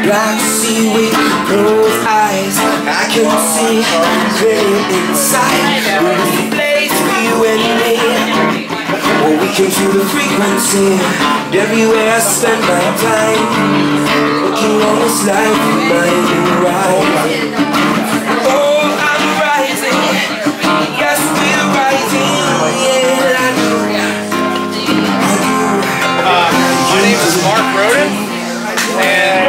like to see with closed eyes. I can see clearly inside. There's a place for you and me. Oh, we can feel the frequency. Everywhere I spend my time, looking on this life, mine and right. Oh, I'm rising. Yes, we're rising. Yeah, I do. My name is McWhorter, and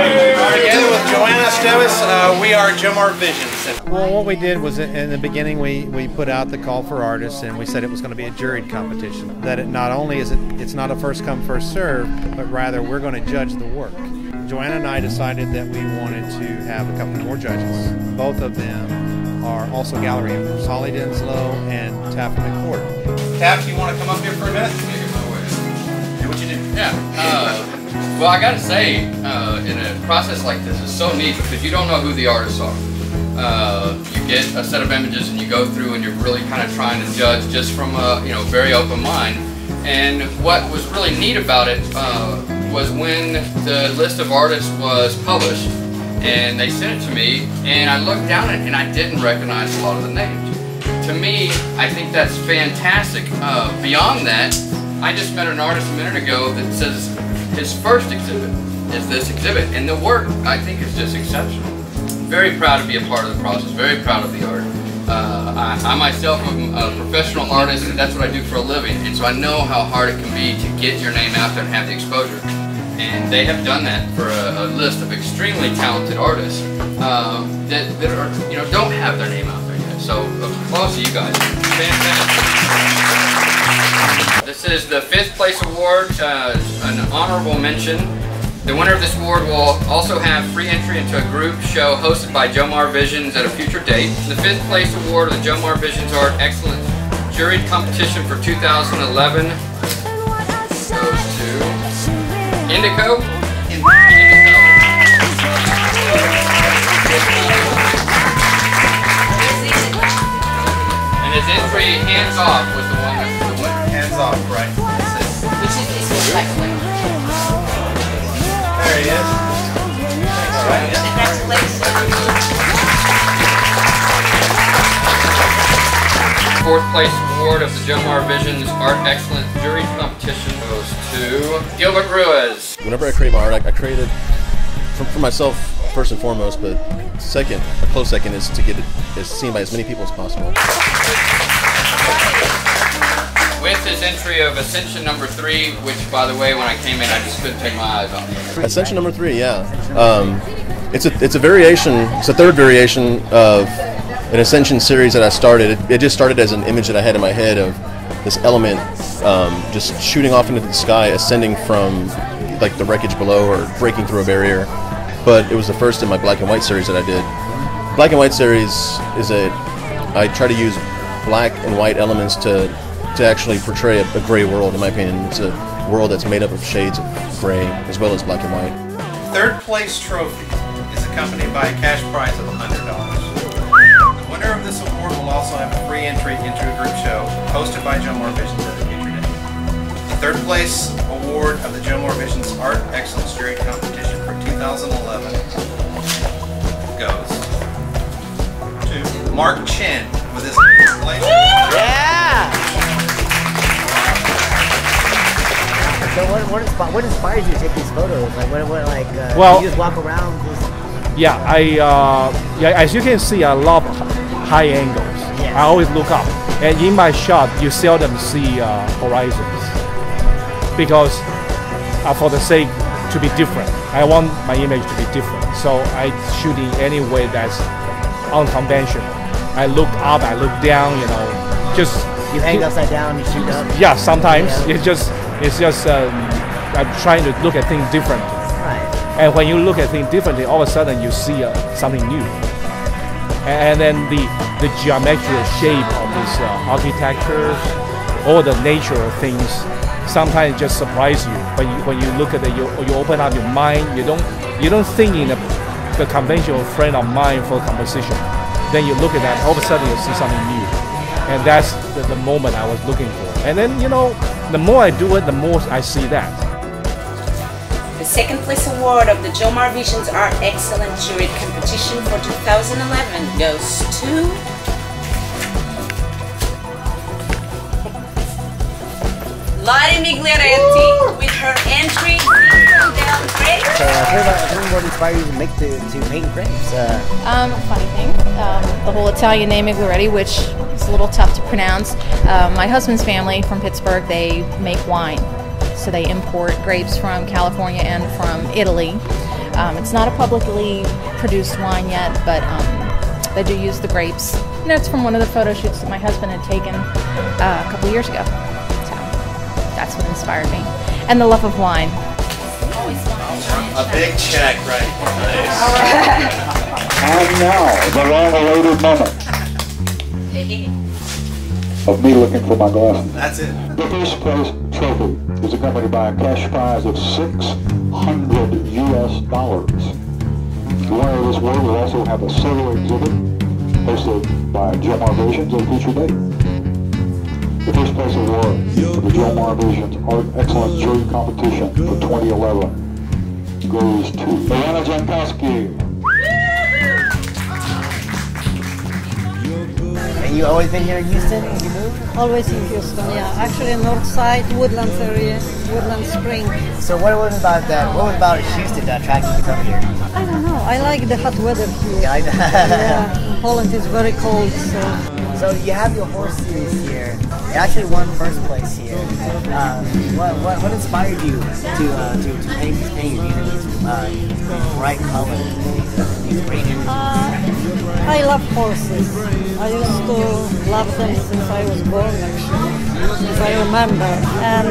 together with Iwona Jankowski, we are JoMar Visions. Well, what we did was in the beginning we put out the call for artists, and we said it was going to be a juried competition. That it not only is it's not a first come first serve, but rather we're going to judge the work. Joanna and I decided that we wanted to have a couple more judges. Both of them are also gallery owners, Holly Denslow and Taft McWhorter. Taft, you want to come up here for a minute? Do what you do. Yeah. Well, I gotta say, in a process like this, it's so neat because you don't know who the artists are. You get a set of images and you go through and you're really kind of trying to judge just from a very open mind. And what was really neat about it was when the list of artists was published and they sent it to me, and I looked down at it and I didn't recognize a lot of the names. To me, I think that's fantastic. Beyond that, I just met an artist a minute ago that says his first exhibit is this exhibit, and the work I think is just exceptional. Very proud to be a part of the process, very proud of the art. I myself am a professional artist, and that's what I do for a living, and so I know how hard it can be to get your name out there and have the exposure. And they have done that for a list of extremely talented artists that are, don't have their name out there yet. So applause to you guys. Fantastic. This is the 5th place award, an honorable mention. The winner of this award will also have free entry into a group show hosted by JoMar Visions at a future date. The 5th place award of the JoMar Visions Art Excellence Juried competition for 2011 goes to Indigo. And his entry, Hands Off, was the one that was the winner. Hands Off, right. Which is this one? There he is. Fourth place award of the JoMar Visions Art Excellence Jury Competition goes to Gilbert Ruiz. Whenever I create my art, I create it for myself first and foremost, but second, a close second, is to get it seen by as many people as possible. With his entry of Ascension number 3, which, by the way, when I came in, I just couldn't take my eyes off it. Ascension number 3, yeah. It's a variation. It's a third variation of an Ascension series that I started. It just started as an image that I had in my head of this element just shooting off into the sky, ascending from like the wreckage below or breaking through a barrier. But it was the first in my black and white series that I did. Black and white series is I try to use black and white elements to actually portray a gray world, in my opinion. It's a world that's made up of shades of gray as well as black and white. Third place trophy is accompanied by a cash prize of $100. The winner of this award will also have a free entry into a group show hosted by JoMar Visions at a future date. The third place award of the JoMar Visions Art Excellence Jury Competition for 2011 goes to Mark Chen with his Yeah! So what inspires you to take these photos? Like well, you just walk around? Yeah, as you can see, I love high angles. Yes. I always look up, and in my shot, you seldom see horizons because for the sake to be different, I want my image to be different. So I shoot in any way that's unconventional. I look up, I look down, just you hang upside down, you shoot up. Yeah, sometimes it's just I'm trying to look at things differently. Right. And when you look at things differently, all of a sudden you see something new. And then the geometrical shape of these architectures, all the nature of things, sometimes just surprise you. When you look at it, you open up your mind. You don't think in the conventional frame of mind for composition. Then you look at that, all of a sudden you see something new. And that's the moment I was looking for. And then, the more I do it, the more I see that. The second place award of the JoMar Visions Art Excellent Juried competition for 2011 goes to Lori Miglioretti with her entry Zinfandel Grapes. So tell me what inspired you to make to paint grapes? Funny thing, the whole Italian name Miglioretti, which is a little tough to pronounce. My husband's family from Pittsburgh, they make wine. So they import grapes from California and from Italy. It's not a publicly produced wine yet, but they do use the grapes. And it's from one of the photo shoots that my husband had taken a couple years ago. So that's what inspired me. And the love of wine. A big check, right? Nice. All right. And now, the long-awaited moment of me looking for my glasses. That's it. The first place trophy is accompanied by a cash prize of $600 US. The winner of this award will also have a solo exhibit hosted by JoMar Visions at a future date. The first place award for the JoMar Visions Art Excellence Jury Competition for 2011 goes to Iwona Jankowski. And you always been here in Houston? Did you move? Always in Houston, yeah. Actually, north side, Woodlands area, Woodland Spring. So what was it about that? What was about Houston that attracted you to come here? I don't know. I like the hot weather here. Yeah, Yeah, Holland is very cold, So you have your horse series here. You actually won first place here. What inspired you to paint these bright colors, these radiant? I love horses. I used to love them since I was born, actually, since I remember. And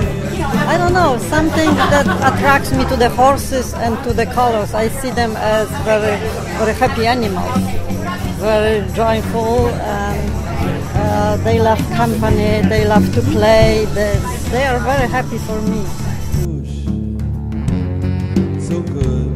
I don't know, something that attracts me to the horses and to the colors. I see them as very, very happy animals, very joyful, and they love company, they love to play. They are very happy for me. So good.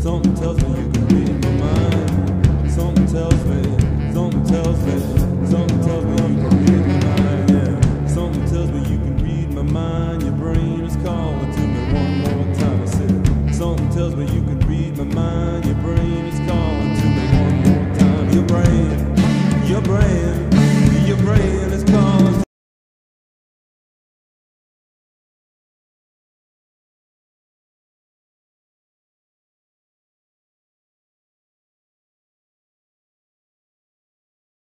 Something tells me you can read my mind. Something tells me you can read my mind, yeah. Something tells me you can read my mind. Your brain is calling to me one more time. I said, something tells me you can read